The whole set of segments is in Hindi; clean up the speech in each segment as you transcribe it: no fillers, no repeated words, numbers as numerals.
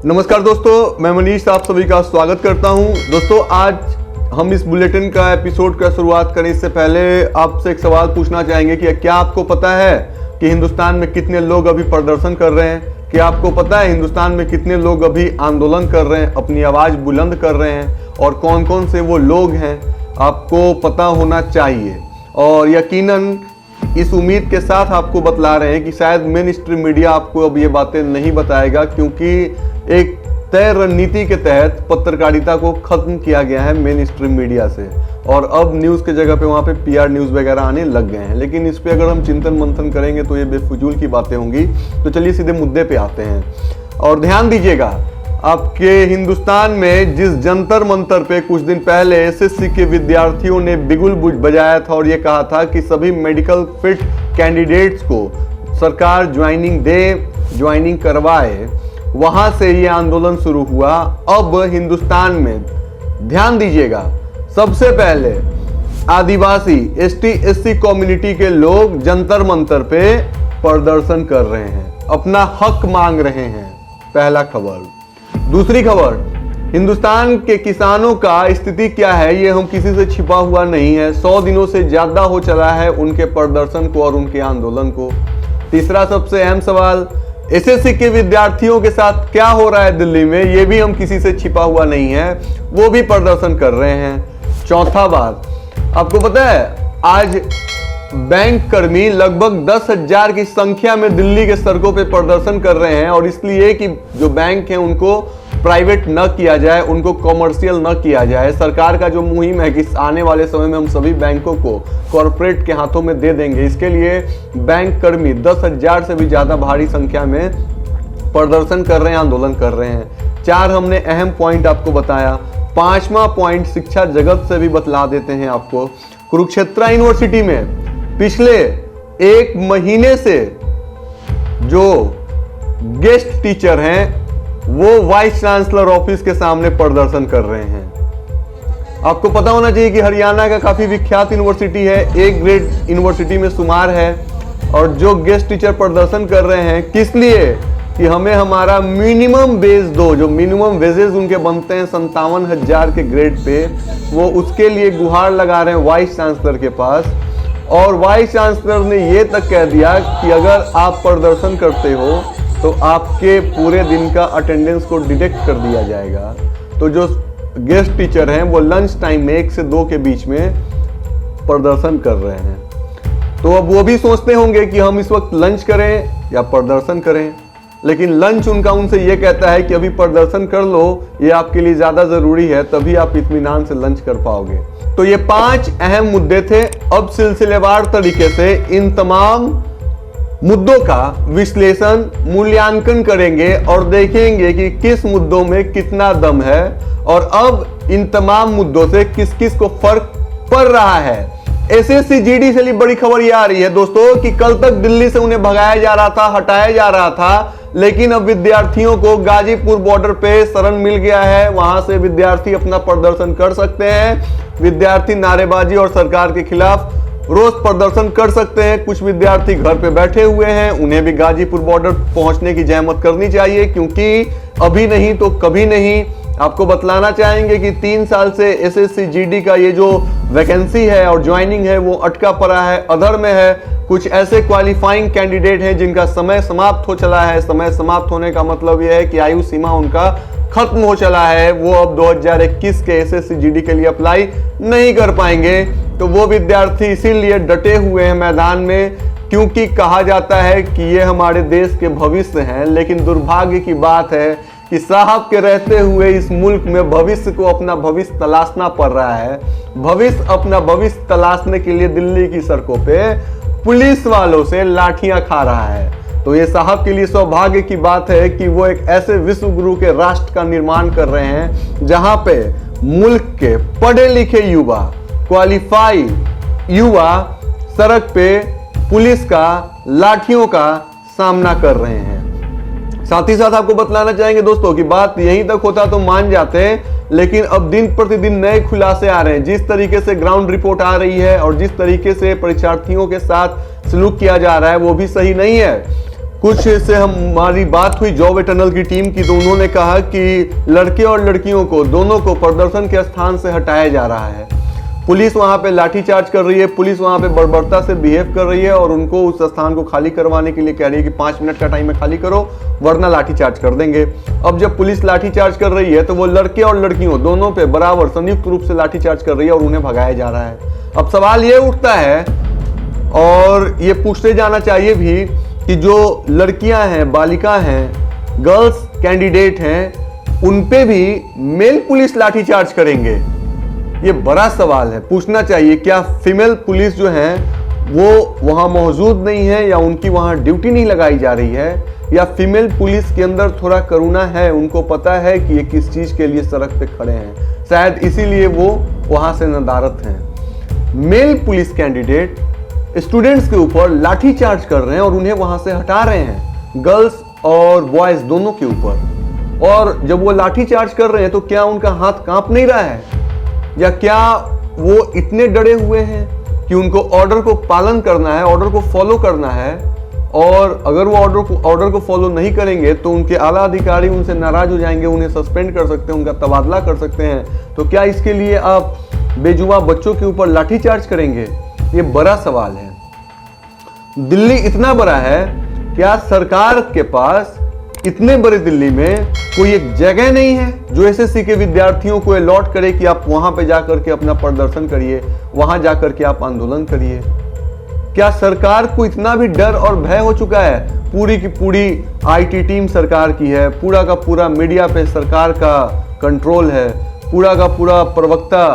नमस्कार दोस्तों, मैं मनीष आप सभी का स्वागत करता हूं। दोस्तों, आज हम इस बुलेटिन का एपिसोड का शुरुआत करें इससे पहले आपसे एक सवाल पूछना चाहेंगे कि क्या आपको पता है कि हिंदुस्तान में कितने लोग अभी प्रदर्शन कर रहे हैं? क्या आपको पता है हिंदुस्तान में कितने लोग अभी आंदोलन कर रहे हैं, अपनी आवाज़ बुलंद कर रहे हैं, और कौन कौन से वो लोग हैं? आपको पता होना चाहिए। और यकीनन इस उम्मीद के साथ आपको बतला रहे हैं कि शायद मेन स्ट्रीम मीडिया आपको अब ये बातें नहीं बताएगा, क्योंकि एक तय रणनीति के तहत पत्रकारिता को खत्म किया गया है मेन स्ट्रीम मीडिया से, और अब न्यूज़ के जगह पे वहाँ पे पीआर न्यूज़ वगैरह आने लग गए हैं। लेकिन इस पे अगर हम चिंतन मंथन करेंगे तो ये बेफजूल की बातें होंगी। तो चलिए सीधे मुद्दे पे आते हैं। और ध्यान दीजिएगा, आपके हिंदुस्तान में जिस जंतर मंतर पे कुछ दिन पहले एसएससी के विद्यार्थियों ने बिगुल बजाया था और ये कहा था कि सभी मेडिकल फिट कैंडिडेट्स को सरकार ज्वाइनिंग करवाए, वहां से ये आंदोलन शुरू हुआ। अब हिंदुस्तान में ध्यान दीजिएगा, सबसे पहले आदिवासी एसटी एससी कम्युनिटी के लोग जंतर मंतर पे प्रदर्शन कर रहे हैं, अपना हक मांग रहे हैं। पहला खबर। दूसरी खबर, हिंदुस्तान के किसानों का स्थिति क्या है ये हम किसी से छिपा हुआ नहीं है। 100 दिनों से ज्यादा हो चला है उनके प्रदर्शन को और उनके आंदोलन को। तीसरा सबसे अहम सवाल, एसएससी के विद्यार्थियों के साथ क्या हो रहा है दिल्ली में, ये भी हम किसी से छिपा हुआ नहीं है, वो भी प्रदर्शन कर रहे हैं। चौथा बात, आपको पता है आज बैंक कर्मी लगभग 10,000 की संख्या में दिल्ली के सड़कों पे प्रदर्शन कर रहे हैं, और इसलिए कि जो बैंक हैं उनको प्राइवेट न किया जाए, उनको कॉमर्शियल न किया जाए। सरकार का जो मुहिम है कि आने वाले समय में हम सभी बैंकों को कॉरपोरेट के हाथों में दे देंगे, इसके लिए बैंक कर्मी 10,000 से भी ज़्यादा भारी संख्या में प्रदर्शन कर रहे हैं, आंदोलन कर रहे हैं। 4 हमने अहम पॉइंट आपको बताया। 5वां पॉइंट शिक्षा जगत से भी बतला देते हैं आपको। कुरुक्षेत्र यूनिवर्सिटी में पिछले 1 महीने से जो गेस्ट टीचर हैं वो वाइस चांसलर ऑफिस के सामने प्रदर्शन कर रहे हैं। आपको पता होना चाहिए कि हरियाणा का काफी विख्यात यूनिवर्सिटी है, A ग्रेड यूनिवर्सिटी में शुमार है, और जो गेस्ट टीचर प्रदर्शन कर रहे हैं किस लिए कि हमें हमारा मिनिमम वेज दो। जो मिनिमम वेजेस उनके बनते हैं 57,000 के ग्रेड पे, वो उसके लिए गुहार लगा रहे हैं वाइस चांसलर के पास। और वाइस चांसलर ने ये तक कह दिया कि अगर आप प्रदर्शन करते हो तो आपके पूरे दिन का अटेंडेंस को डिटेक्ट कर दिया जाएगा। तो जो गेस्ट टीचर हैं वो लंच टाइम में 1 से 2 के बीच में प्रदर्शन कर रहे हैं। तो अब वो भी सोचते होंगे कि हम इस वक्त लंच करें या प्रदर्शन करें, लेकिन लंच उनका उनसे ये कहता है कि अभी प्रदर्शन कर लो, ये आपके लिए ज़्यादा ज़रूरी है, तभी आप इत्मीनान से लंच कर पाओगे। तो ये 5 अहम मुद्दे थे। अब सिलसिलेवार तरीके से इन तमाम मुद्दों का विश्लेषण मूल्यांकन करेंगे और देखेंगे कि किस मुद्दों में कितना दम है, और अब इन तमाम मुद्दों से किस किस को फर्क पड़ रहा है। एसएससी जीडी से बड़ी खबर ये आ रही है दोस्तों कि कल तक दिल्ली से उन्हें भगाया जा रहा था, हटाया जा रहा था, लेकिन अब विद्यार्थियों को गाजीपुर बॉर्डर पे शरण मिल गया है। वहां से विद्यार्थी अपना प्रदर्शन कर सकते हैं। विद्यार्थी नारेबाजी और सरकार के खिलाफ रोष प्रदर्शन कर सकते हैं। कुछ विद्यार्थी घर पे बैठे हुए हैं, उन्हें भी गाजीपुर बॉर्डर पहुंचने की जहमत करनी चाहिए, क्योंकि अभी नहीं तो कभी नहीं। आपको बतलाना चाहेंगे कि 3 साल से एसएससी जीडी का ये जो वैकेंसी है और ज्वाइनिंग है वो अटका पड़ा है, अधर में है। कुछ ऐसे क्वालिफाइंग कैंडिडेट हैं जिनका समय समाप्त हो चला है। समय समाप्त होने का मतलब यह है कि आयु सीमा उनका खत्म हो चला है, वो अब 2021 के एसएससी जीडी के लिए अप्लाई नहीं कर पाएंगे। तो वो विद्यार्थी इसीलिए डटे हुए हैं मैदान में, क्योंकि कहा जाता है कि ये हमारे देश के भविष्य हैं। लेकिन दुर्भाग्य की बात है कि साहब के रहते हुए इस मुल्क में भविष्य को अपना भविष्य तलाशना पड़ रहा है। भविष्य अपना भविष्य तलाशने के लिए दिल्ली की सड़कों पे पुलिस वालों से लाठियां खा रहा है। तो ये साहब के लिए सौभाग्य की बात है कि वो एक ऐसे विश्व गुरु के राष्ट्र का निर्माण कर रहे हैं जहां पे मुल्क के पढ़े लिखे युवा, क्वालिफाइड युवा सड़क पे पुलिस का लाठियों का सामना कर रहे हैं। साथ ही साथ आपको बतलाना चाहेंगे दोस्तों कि बात यहीं तक होता तो मान जाते हैं, लेकिन अब दिन प्रतिदिन नए खुलासे आ रहे हैं। जिस तरीके से ग्राउंड रिपोर्ट आ रही है और जिस तरीके से परीक्षार्थियों के साथ सलूक किया जा रहा है वो भी सही नहीं है। कुछ से हमारी बात हुई जॉब एटर्नल की टीम की, तो उन्होंने कहा कि लड़के और लड़कियों को दोनों को प्रदर्शन के स्थान से हटाया जा रहा है। पुलिस वहां पे लाठीचार्ज कर रही है, पुलिस वहां पे बर्बरता से बिहेव कर रही है और उनको उस स्थान को खाली करवाने के लिए कह रही है कि 5 मिनट का टाइम है, खाली करो वरना लाठीचार्ज कर देंगे। अब जब पुलिस लाठीचार्ज कर रही है तो वो लड़के और लड़कियों दोनों पे बराबर संयुक्त रूप से लाठीचार्ज कर रही है और उन्हें भगाया जा रहा है। अब सवाल ये उठता है और ये पूछते जाना चाहिए भी कि जो लड़कियां हैं, बालिका हैं, गर्ल्स कैंडिडेट हैं, उन पे भी मेल पुलिस लाठीचार्ज करेंगे? ये बड़ा सवाल है, पूछना चाहिए। क्या फीमेल पुलिस जो है वो वहां मौजूद नहीं है या उनकी वहां ड्यूटी नहीं लगाई जा रही है, या फीमेल पुलिस के अंदर थोड़ा करुणा है, उनको पता है कि ये किस चीज के लिए सड़क पे खड़े हैं, शायद इसीलिए वो वहां से नदारत हैं। मेल पुलिस कैंडिडेट स्टूडेंट्स के ऊपर लाठीचार्ज कर रहे हैं और उन्हें वहां से हटा रहे हैं, गर्ल्स और बॉयज दोनों के ऊपर। और जब वो लाठीचार्ज कर रहे हैं तो क्या उनका हाथ कांप नहीं रहा है, या क्या वो इतने डरे हुए हैं कि उनको ऑर्डर को पालन करना है, ऑर्डर को फॉलो करना है, और अगर वो ऑर्डर को फॉलो नहीं करेंगे तो उनके आला अधिकारी उनसे नाराज हो जाएंगे, उन्हें सस्पेंड कर सकते हैं, उनका तबादला कर सकते हैं। तो क्या इसके लिए आप बेजुबान बच्चों के ऊपर लाठीचार्ज करेंगे? ये बड़ा सवाल है। दिल्ली इतना बड़ा है, क्या सरकार के पास इतने बड़े दिल्ली में कोई एक जगह नहीं है जो एसएससी के विद्यार्थियों को अलॉट करे कि आप वहां पे जाकर के अपना प्रदर्शन करिए, वहां जाकर के आप आंदोलन करिए? क्या सरकार को इतना भी डर और भय हो चुका है? पूरी की पूरी आईटी टीम सरकार की है, पूरा का पूरा मीडिया पे सरकार का कंट्रोल है, पूरा का पूरा प्रवक्ता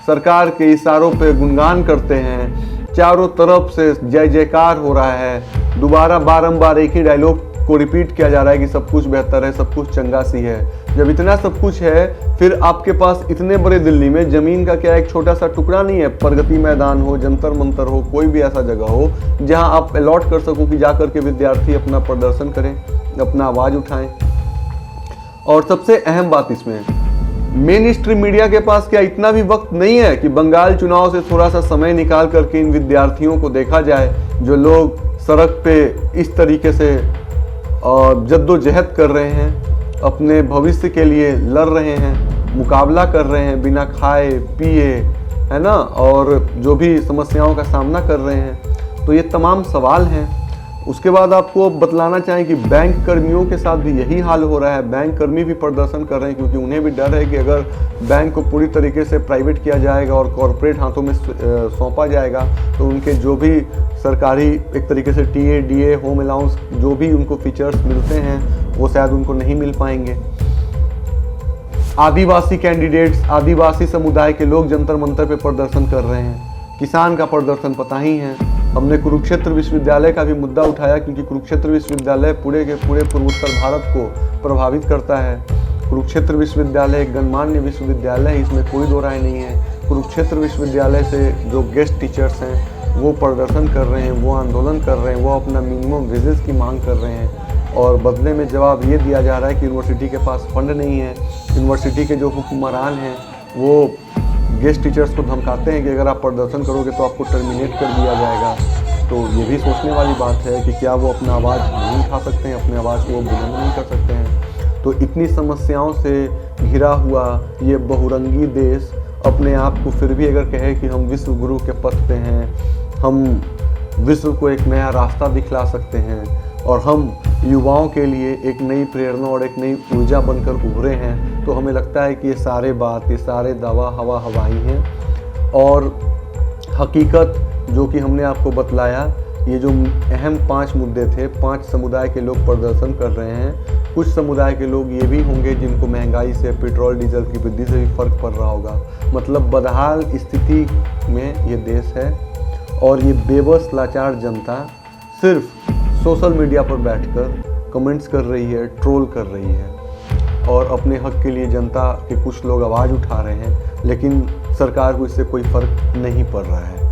सरकार के इशारों पे गुणगान करते हैं, चारों तरफ से जय जयकार हो रहा है, दोबारा बारंबार एक ही डायलॉग को रिपीट किया जा रहा है कि सब कुछ बेहतर है, सब कुछ चंगा सी है। जब इतना सब कुछ है, फिर आपके पास इतने बड़े दिल्ली में जमीन का क्या एक छोटा सा टुकड़ा नहीं है? प्रगति मैदान हो, जंतर मंतर हो, कोई भी ऐसा जगह हो जहां आप अलॉट कर सको कि जाकर के विद्यार्थी अपना प्रदर्शन करें, अपना आवाज उठाएं। और सबसे अहम बात इसमें, मेन स्ट्रीम मीडिया के पास क्या इतना भी वक्त नहीं है कि बंगाल चुनाव से थोड़ा सा समय निकाल करके इन विद्यार्थियों को देखा जाए, जो लोग सड़क पे इस तरीके से जद्दोजहद कर रहे हैं, अपने भविष्य के लिए लड़ रहे हैं, मुकाबला कर रहे हैं बिना खाए पिए, है ना, और जो भी समस्याओं का सामना कर रहे हैं। तो ये तमाम सवाल हैं। उसके बाद आपको बतलाना चाहें कि बैंक कर्मियों के साथ भी यही हाल हो रहा है। बैंक कर्मी भी प्रदर्शन कर रहे हैं क्योंकि उन्हें भी डर है कि अगर बैंक को पूरी तरीके से प्राइवेट किया जाएगा और कॉरपोरेट हाथों में सौंपा जाएगा तो उनके जो भी सरकारी एक तरीके से टीए, डीए, होम अलाउंस जो भी उनको फीचर्स मिलते हैं वो शायद उनको नहीं मिल पाएंगे। आदिवासी कैंडिडेट्स, आदिवासी समुदाय के लोग जंतर मंतर पे प्रदर्शन कर रहे हैं। किसान का प्रदर्शन पता ही है। हमने कुरुक्षेत्र विश्वविद्यालय का भी मुद्दा उठाया क्योंकि कुरुक्षेत्र विश्वविद्यालय पूरे के पूरे पूर्वोत्तर भारत को प्रभावित करता है। कुरुक्षेत्र विश्वविद्यालय एक गणमान्य विश्वविद्यालय है, इसमें कोई दो राय नहीं है। कुरुक्षेत्र विश्वविद्यालय से जो गेस्ट टीचर्स हैं वो प्रदर्शन कर रहे हैं, वो आंदोलन कर रहे हैं, वो अपना मिनिमम वेजेस की मांग कर रहे हैं और बदले में जवाब ये दिया जा रहा है कि यूनिवर्सिटी के पास फंड नहीं है। यूनिवर्सिटी के जो हुक्मरान हैं वो गेस्ट टीचर्स को धमकाते हैं कि अगर आप प्रदर्शन करोगे तो आपको टर्मिनेट कर दिया जाएगा। तो ये भी सोचने वाली बात है कि क्या वो अपना आवाज़ नहीं उठा सकते हैं, अपने आवाज़ को वो बुलंद नहीं कर सकते हैं। तो इतनी समस्याओं से घिरा हुआ ये बहुरंगी देश अपने आप को फिर भी अगर कहे कि हम विश्व गुरु के पथ पे हैं, हम विश्व को एक नया रास्ता दिखला सकते हैं और हम युवाओं के लिए एक नई प्रेरणा और एक नई ऊर्जा बनकर उभरे हैं, तो हमें लगता है कि ये सारे बात, ये सारे दावा हवा हवाई हैं। और हकीकत जो कि हमने आपको बतलाया, ये जो अहम 5 मुद्दे थे, 5 समुदाय के लोग प्रदर्शन कर रहे हैं। कुछ समुदाय के लोग ये भी होंगे जिनको महंगाई से, पेट्रोल डीजल की वृद्धि से भी फर्क पड़ रहा होगा। मतलब बदहाल स्थिति में ये देश है और ये बेबस लाचार जनता सिर्फ सोशल मीडिया पर बैठकर कमेंट्स कर रही है, ट्रोल कर रही है और अपने हक के लिए जनता के कुछ लोग आवाज़ उठा रहे हैं, लेकिन सरकार को इससे कोई फ़र्क नहीं पड़ रहा है।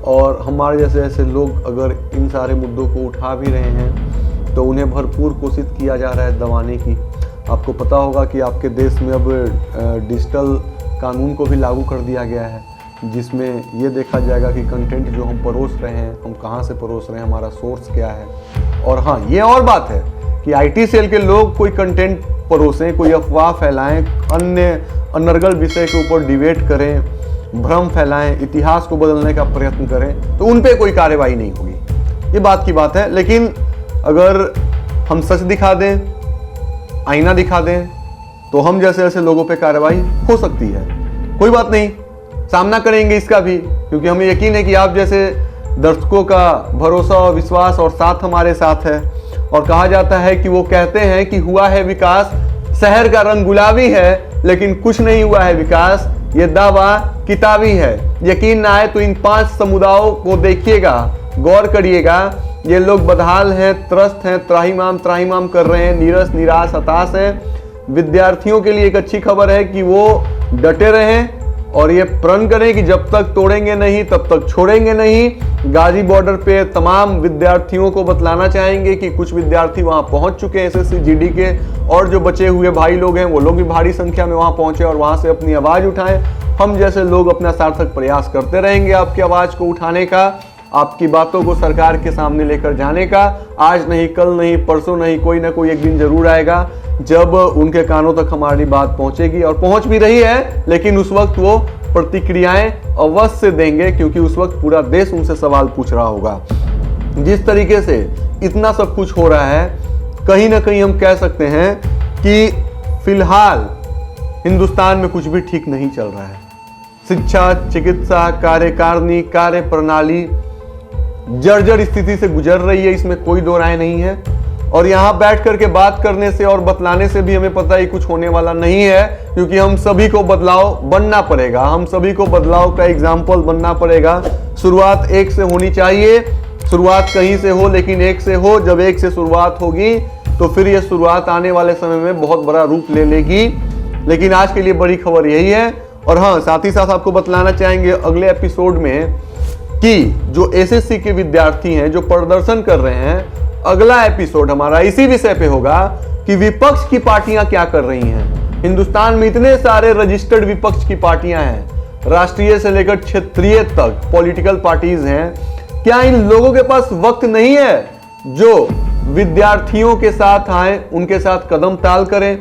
और हमारे जैसे ऐसे लोग अगर इन सारे मुद्दों को उठा भी रहे हैं तो उन्हें भरपूर कोशिश किया जा रहा है दबाने की। आपको पता होगा कि आपके देश में अब डिजिटल कानून को भी लागू कर दिया गया है, जिसमें ये देखा जाएगा कि कंटेंट जो हम परोस रहे हैं, हम कहाँ से परोस रहे हैं, हमारा सोर्स क्या है। और हाँ, ये और बात है कि आईटी सेल के लोग कोई कंटेंट परोसें, कोई अफवाह फैलाएं, अन्य अनर्गल विषय के ऊपर डिबेट करें, भ्रम फैलाएं, इतिहास को बदलने का प्रयत्न करें, तो उन पे कोई कार्रवाई नहीं होगी। ये बात की बात है। लेकिन अगर हम सच दिखा दें, आईना दिखा दें, तो हम जैसे ऐसे लोगों पे कार्रवाई हो सकती है। कोई बात नहीं, सामना करेंगे इसका भी, क्योंकि हमें यकीन है कि आप जैसे दर्शकों का भरोसा और विश्वास और साथ हमारे साथ है। और कहा जाता है कि वो कहते हैं कि हुआ है विकास, शहर का रंग गुलाबी है, लेकिन कुछ नहीं हुआ है विकास, ये दावा किताबी है। यकीन ना आए तो इन 5 समुदायों को देखिएगा, गौर करिएगा। ये लोग बदहाल हैं, त्रस्त हैं, त्राहिमाम कर रहे हैं, नीरस, निराश, हताश हैं। विद्यार्थियों के लिए एक अच्छी खबर है कि वो डटे रहें और ये प्रण करें कि जब तक तोड़ेंगे नहीं तब तक छोड़ेंगे नहीं। गाजी बॉर्डर पे तमाम विद्यार्थियों को बतलाना चाहेंगे कि कुछ विद्यार्थी वहां पहुंच चुके हैं एसएससी जीडी के, और जो बचे हुए भाई लोग हैं वो लोग भी भारी संख्या में वहां पहुंचे और वहां से अपनी आवाज उठाएं। हम जैसे लोग अपना सार्थक प्रयास करते रहेंगे आपकी आवाज को उठाने का, आपकी बातों को सरकार के सामने लेकर जाने का। आज नहीं, कल नहीं, परसों नहीं, कोई ना कोई एक दिन जरूर आएगा जब उनके कानों तक हमारी बात पहुंचेगी, और पहुंच भी रही है। लेकिन उस वक्त वो प्रतिक्रियाएं अवश्य देंगे, क्योंकि उस वक्त पूरा देश उनसे सवाल पूछ रहा होगा। जिस तरीके से इतना सब कुछ हो रहा है, कहीं ना कहीं हम कह सकते हैं कि फिलहाल हिंदुस्तान में कुछ भी ठीक नहीं चल रहा है। शिक्षा, चिकित्सा, कार्यकारिणी, कार्य प्रणाली जर्जर स्थिति से गुजर रही है, इसमें कोई दो राय नहीं है। और यहाँ बैठ करके बात करने से और बतलाने से भी हमें पता ही कुछ होने वाला नहीं है, क्योंकि हम सभी को बदलाव बनना पड़ेगा, हम सभी को बदलाव का एग्जाम्पल बनना पड़ेगा। शुरुआत एक से होनी चाहिए, शुरुआत कहीं से हो लेकिन एक से हो। जब एक से शुरुआत होगी तो फिर ये शुरुआत आने वाले समय में बहुत बड़ा रूप ले लेगी। लेकिन आज के लिए बड़ी खबर यही है। और हाँ, साथ ही साथ आपको बतलाना चाहेंगे अगले एपिसोड में कि जो एसएससी के विद्यार्थी हैं जो प्रदर्शन कर रहे हैं, अगला एपिसोड हमारा इसी विषय पे होगा कि विपक्ष की पार्टियां क्या कर रही हैं। हिंदुस्तान में इतने सारे रजिस्टर्ड विपक्ष की पार्टियां हैं, राष्ट्रीय से लेकर क्षेत्रीय तक पॉलिटिकल पार्टीज हैं। क्या इन लोगों के पास वक्त नहीं है जो विद्यार्थियों के साथ आए, उनके साथ कदम ताल करें?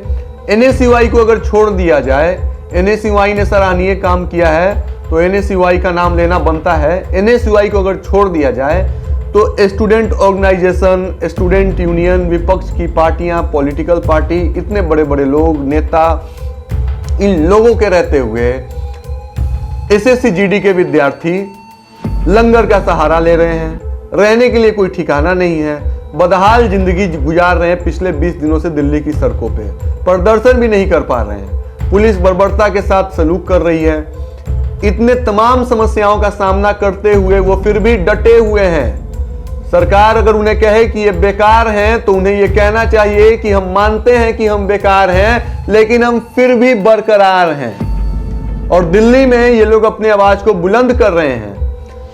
एनएसयूआई को अगर छोड़ दिया जाए, एनएसयूआई ने सराहनीय काम किया है तो एनएसयूआई का नाम लेना बनता है। एनएसयूआई को अगर छोड़ दिया जाए तो स्टूडेंट ऑर्गेनाइजेशन, स्टूडेंट यूनियन, विपक्ष की पार्टियां, पॉलिटिकल पार्टी, इतने बड़े बड़े लोग, नेता, इन लोगों के रहते हुए एसएससी जीडी के विद्यार्थी लंगर का सहारा ले रहे हैं। रहने के लिए कोई ठिकाना नहीं है, बदहाल जिंदगी गुजार रहे हैं। पिछले 20 दिनों से दिल्ली की सड़कों पे प्रदर्शन भी नहीं कर पा रहे हैं। पुलिस बर्बरता के साथ सलूक कर रही है। इतने तमाम समस्याओं का सामना करते हुए वो फिर भी डटे हुए हैं। सरकार अगर उन्हें कहे कि ये बेकार हैं तो उन्हें ये कहना चाहिए कि हम मानते हैं कि हम बेकार हैं, लेकिन हम फिर भी बरकरार हैं। और दिल्ली में ये लोग अपनी आवाज को बुलंद कर रहे हैं।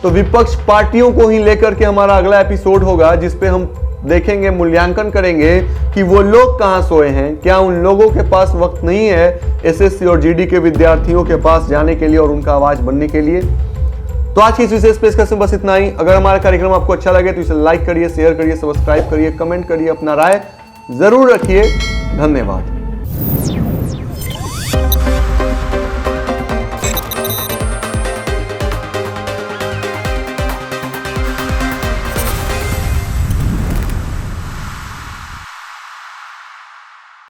तो विपक्ष पार्टियों को ही लेकर के हमारा अगला एपिसोड होगा, जिसपे हम देखेंगे, मूल्यांकन करेंगे कि वो लोग कहां सोए हैं। क्या उन लोगों के पास वक्त नहीं है एसएससी और जीडी के विद्यार्थियों के पास जाने के लिए और उनका आवाज बनने के लिए? तो आज की इस विशेष पेशकश में बस इतना ही। अगर हमारा कार्यक्रम आपको अच्छा लगे तो इसे लाइक करिए, शेयर करिए, सब्सक्राइब करिए, कमेंट करिए, अपना राय जरूर रखिए। धन्यवाद।